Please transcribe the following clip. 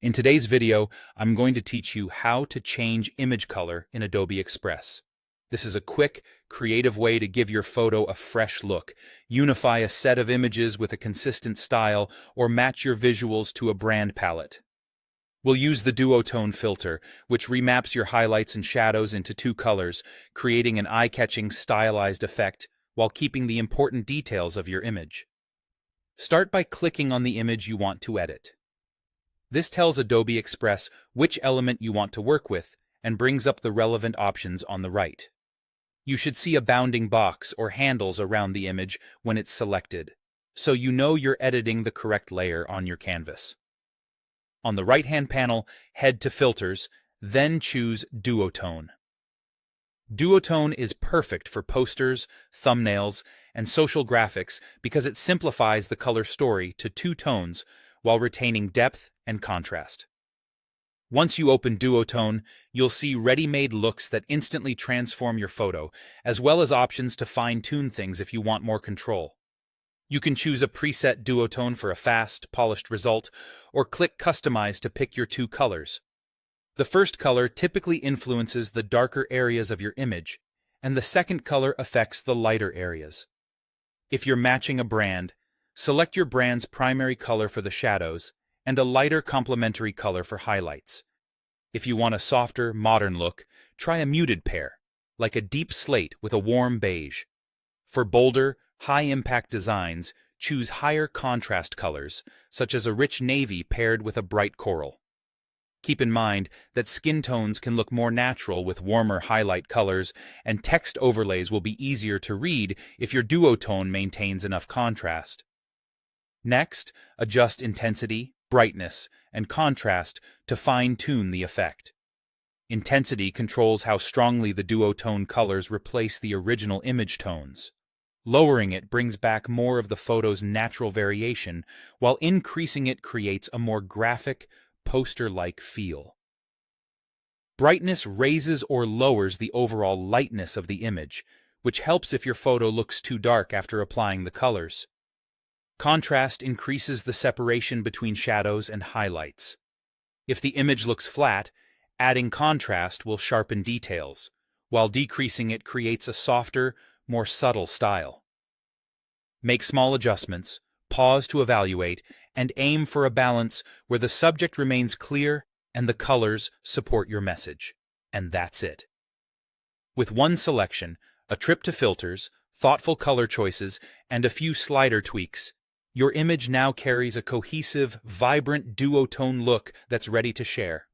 In today's video, I'm going to teach you how to change image color in Adobe Express. This is a quick, creative way to give your photo a fresh look, unify a set of images with a consistent style, or match your visuals to a brand palette. We'll use the Duotone filter, which remaps your highlights and shadows into two colors, creating an eye-catching, stylized effect while keeping the important details of your image. Start by clicking on the image you want to edit. This tells Adobe Express which element you want to work with and brings up the relevant options on the right. You should see a bounding box or handles around the image when it's selected, so you know you're editing the correct layer on your canvas. On the right-hand panel, head to Filters, then choose Duotone. Duotone is perfect for posters, thumbnails, and social graphics because it simplifies the color story to two tones while retaining depth and contrast. Once you open Duotone, you'll see ready-made looks that instantly transform your photo, as well as options to fine-tune things if you want more control. You can choose a preset Duotone for a fast, polished result, or click Customize to pick your two colors. The first color typically influences the darker areas of your image, and the second color affects the lighter areas. If you're matching a brand, select your brand's primary color for the shadows and a lighter complementary color for highlights. If you want a softer, modern look, try a muted pair, like a deep slate with a warm beige. For bolder, high-impact designs, choose higher contrast colors, such as a rich navy paired with a bright coral. Keep in mind that skin tones can look more natural with warmer highlight colors, and text overlays will be easier to read if your duotone maintains enough contrast. Next, adjust intensity, brightness, and contrast to fine-tune the effect. Intensity controls how strongly the duotone colors replace the original image tones. Lowering it brings back more of the photo's natural variation, while increasing it creates a more graphic, poster-like feel. Brightness raises or lowers the overall lightness of the image, which helps if your photo looks too dark after applying the colors. Contrast increases the separation between shadows and highlights. If the image looks flat, adding contrast will sharpen details, while decreasing it creates a softer, more subtle style. Make small adjustments, pause to evaluate, and aim for a balance where the subject remains clear and the colors support your message. And that's it. With one selection, a trip to filters, thoughtful color choices, and a few slider tweaks, your image now carries a cohesive, vibrant duotone look that's ready to share.